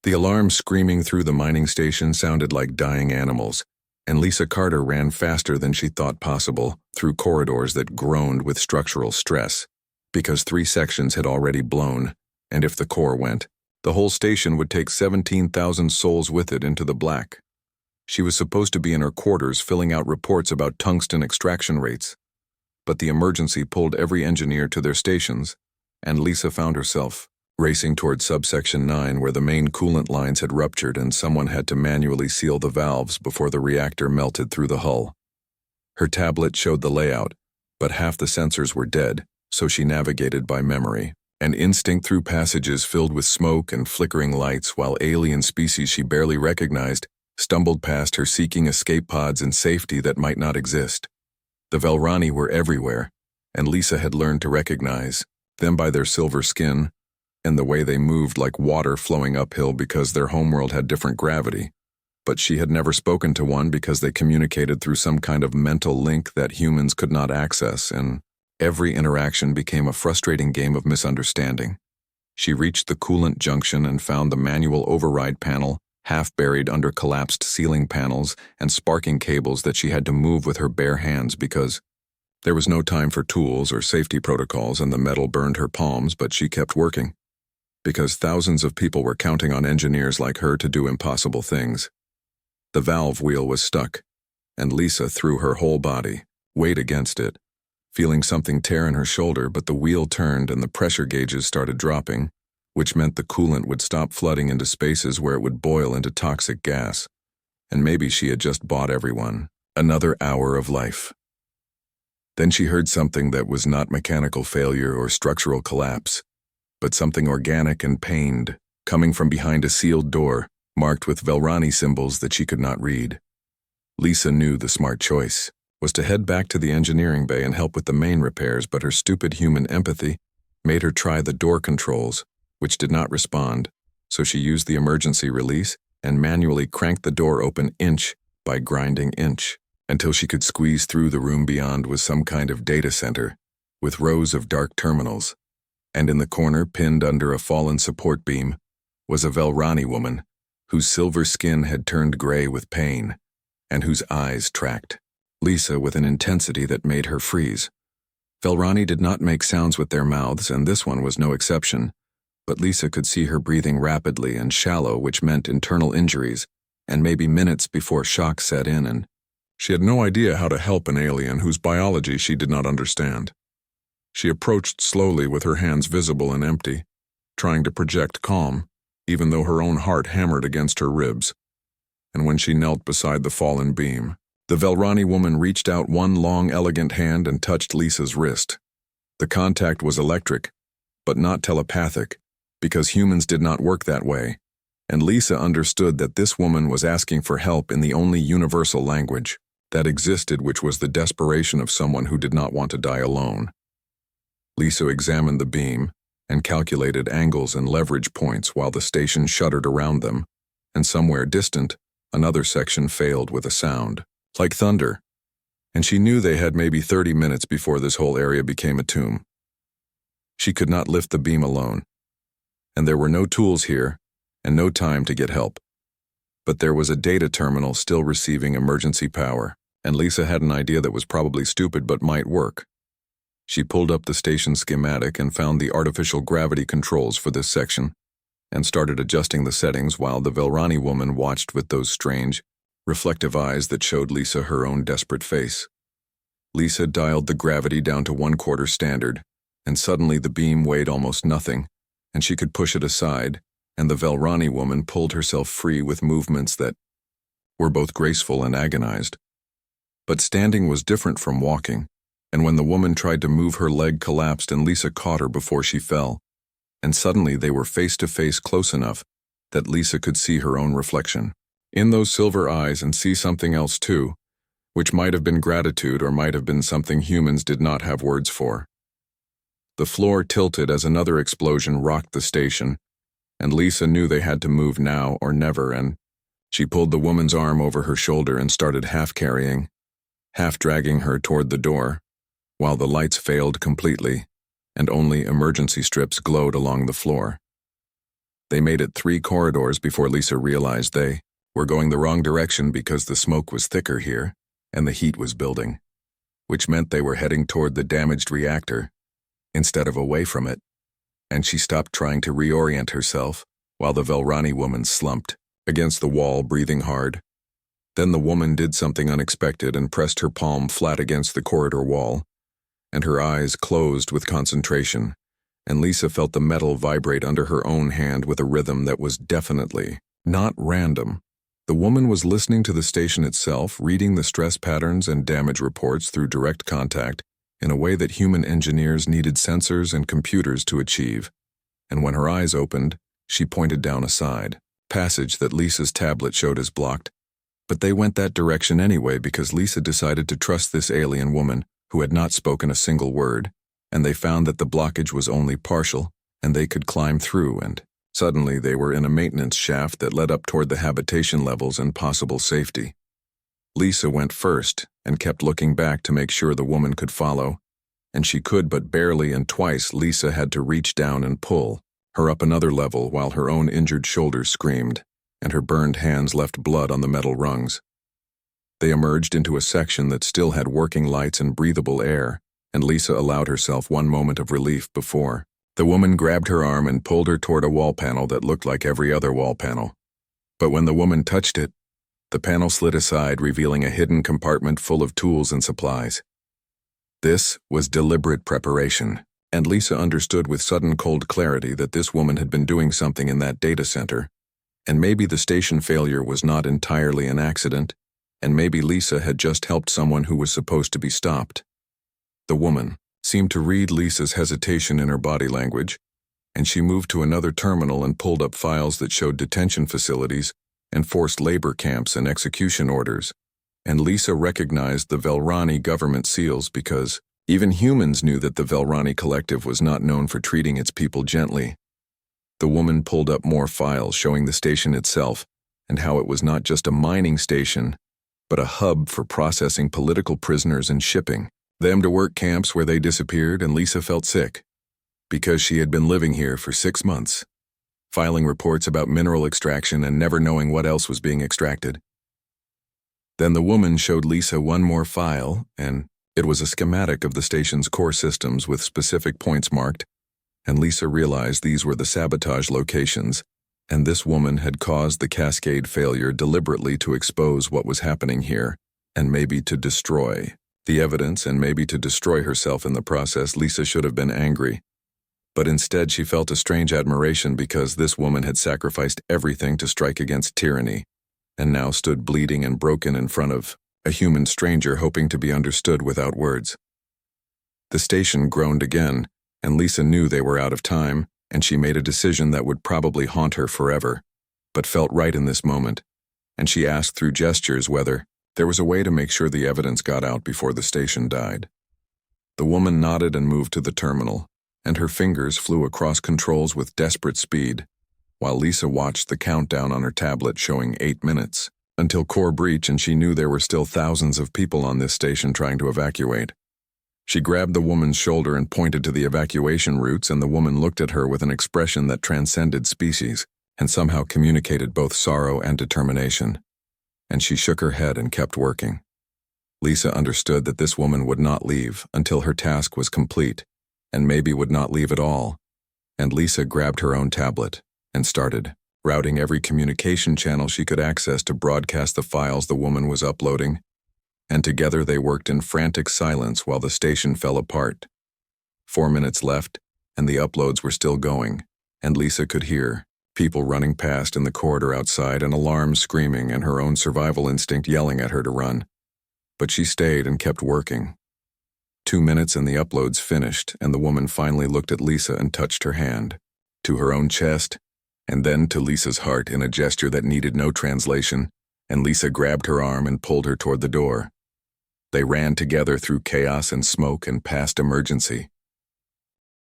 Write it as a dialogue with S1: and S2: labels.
S1: The alarms screaming through the mining station sounded like dying animals, and Lisa Carter ran faster than she thought possible through corridors that groaned with structural stress, because 3 sections had already blown, and if the core went, the whole station would take 17,000 souls with it into the black. She was supposed to be in her quarters filling out reports about tungsten extraction rates, but the emergency pulled every engineer to their stations, and Lisa found herself racing toward subsection 9 where the main coolant lines had ruptured and someone had to manually seal the valves before the reactor melted through the hull. Her tablet showed the layout, but half the sensors were dead, so she navigated by memory and instinct through passages filled with smoke and flickering lights while alien species she barely recognized stumbled past her seeking escape pods and safety that might not exist. The Velrani were everywhere, and Lisa had learned to recognize them by their silver skin and the way they moved like water flowing uphill because their homeworld had different gravity. But she had never spoken to one because they communicated through some kind of mental link that humans could not access, and every interaction became a frustrating game of misunderstanding. She reached the coolant junction and found the manual override panel half buried under collapsed ceiling panels and sparking cables that she had to move with her bare hands because there was no time for tools or safety protocols and the metal burned her palms, but she kept working. Because thousands of people were counting on engineers like her to do impossible things. The valve wheel was stuck, and Lisa threw her whole body, weight against it, feeling something tear in her shoulder, but the wheel turned and the pressure gauges started dropping, which meant the coolant would stop flooding into spaces where it would boil into toxic gas. And maybe she had just bought everyone another hour of life. Then she heard something that was not mechanical failure or structural collapse, but something organic and pained, coming from behind a sealed door, marked with Velrani symbols that she could not read. Lisa knew the smart choice was to head back to the engineering bay and help with the main repairs, but her stupid human empathy made her try the door controls, which did not respond, so she used the emergency release and manually cranked the door open inch by grinding inch, until she could squeeze through. The room beyond was some kind of data center, with rows of dark terminals, and in the corner, pinned under a fallen support beam, was a Velrani woman, whose silver skin had turned gray with pain, and whose eyes tracked Lisa with an intensity that made her freeze. Velrani did not make sounds with their mouths, and this one was no exception, but Lisa could see her breathing rapidly and shallow, which meant internal injuries, and maybe minutes before shock set in, and she had no idea how to help an alien whose biology she did not understand. She approached slowly with her hands visible and empty, trying to project calm, even though her own heart hammered against her ribs. And when she knelt beside the fallen beam, the Velrani woman reached out one long, elegant hand and touched Lisa's wrist. The contact was electric, but not telepathic, because humans did not work that way, and Lisa understood that this woman was asking for help in the only universal language that existed, which was the desperation of someone who did not want to die alone. Lisa examined the beam and calculated angles and leverage points while the station shuddered around them, and somewhere distant, another section failed with a sound like thunder, and she knew they had maybe 30 minutes before this whole area became a tomb. She could not lift the beam alone, and there were no tools here and no time to get help. But there was a data terminal still receiving emergency power, and Lisa had an idea that was probably stupid but might work. She pulled up the station schematic and found the artificial gravity controls for this section, and started adjusting the settings while the Velrani woman watched with those strange, reflective eyes that showed Lisa her own desperate face. Lisa dialed the gravity down to 1/4 standard, and suddenly the beam weighed almost nothing, and she could push it aside, and the Velrani woman pulled herself free with movements that were both graceful and agonized. But standing was different from walking, and when the woman tried to move, her leg collapsed and Lisa caught her before she fell, and suddenly they were face to face close enough that Lisa could see her own reflection in those silver eyes and see something else too, which might have been gratitude or might have been something humans did not have words for. The floor tilted as another explosion rocked the station, and Lisa knew they had to move now or never, and she pulled the woman's arm over her shoulder and started half-carrying, half-dragging her toward the door, while the lights failed completely, and only emergency strips glowed along the floor. They made it 3 corridors before Lisa realized they were going the wrong direction because the smoke was thicker here and the heat was building, which meant they were heading toward the damaged reactor instead of away from it, and she stopped trying to reorient herself while the Velrani woman slumped against the wall, breathing hard. Then the woman did something unexpected and pressed her palm flat against the corridor wall, and her eyes closed with concentration, and Lisa felt the metal vibrate under her own hand with a rhythm that was definitely not random. The woman was listening to the station itself, reading the stress patterns and damage reports through direct contact in a way that human engineers needed sensors and computers to achieve. And when her eyes opened, she pointed down a side passage that Lisa's tablet showed as blocked. But they went that direction anyway because Lisa decided to trust this alien woman who had not spoken a single word, and they found that the blockage was only partial and they could climb through, and suddenly they were in a maintenance shaft that led up toward the habitation levels and possible safety. Lisa went first and kept looking back to make sure the woman could follow, and she could but barely, and twice Lisa had to reach down and pull her up another level while her own injured shoulders screamed, and her burned hands left blood on the metal rungs. They emerged into a section that still had working lights and breathable air, and Lisa allowed herself one moment of relief before the woman grabbed her arm and pulled her toward a wall panel that looked like every other wall panel. But when the woman touched it, the panel slid aside, revealing a hidden compartment full of tools and supplies. This was deliberate preparation, and Lisa understood with sudden cold clarity that this woman had been doing something in that data center, and maybe the station failure was not entirely an accident, and maybe Lisa had just helped someone who was supposed to be stopped. The woman seemed to read Lisa's hesitation in her body language, and she moved to another terminal and pulled up files that showed detention facilities and forced labor camps and execution orders, and Lisa recognized the Velrani government seals because even humans knew that the Velrani Collective was not known for treating its people gently. The woman pulled up more files showing the station itself and how it was not just a mining station, but a hub for processing political prisoners and shipping them to work camps where they disappeared, and Lisa felt sick because she had been living here for 6 months, filing reports about mineral extraction and never knowing what else was being extracted. Then the woman showed Lisa one more file, and it was a schematic of the station's core systems with specific points marked, and Lisa realized these were the sabotage locations, and this woman had caused the cascade failure deliberately to expose what was happening here, and maybe to destroy the evidence, and maybe to destroy herself in the process. Lisa should have been angry, but instead she felt a strange admiration because this woman had sacrificed everything to strike against tyranny, and now stood bleeding and broken in front of a human stranger hoping to be understood without words. The station groaned again, and Lisa knew they were out of time, and she made a decision that would probably haunt her forever, but felt right in this moment, and she asked through gestures whether there was a way to make sure the evidence got out before the station died. The woman nodded and moved to the terminal, and her fingers flew across controls with desperate speed, while Lisa watched the countdown on her tablet showing 8 minutes until core breach, and she knew there were still thousands of people on this station trying to evacuate. She grabbed the woman's shoulder and pointed to the evacuation routes, and the woman looked at her with an expression that transcended species and somehow communicated both sorrow and determination. And she shook her head and kept working. Lisa understood that this woman would not leave until her task was complete, and maybe would not leave at all. And Lisa grabbed her own tablet and started routing every communication channel she could access to broadcast the files the woman was uploading, and together they worked in frantic silence while the station fell apart. 4 minutes left, and the uploads were still going, and Lisa could hear people running past in the corridor outside and alarms screaming and her own survival instinct yelling at her to run. But she stayed and kept working. 2 minutes and the uploads finished, and the woman finally looked at Lisa and touched her hand to her own chest, and then to Lisa's heart in a gesture that needed no translation, and Lisa grabbed her arm and pulled her toward the door. They ran together through chaos and smoke and past emergency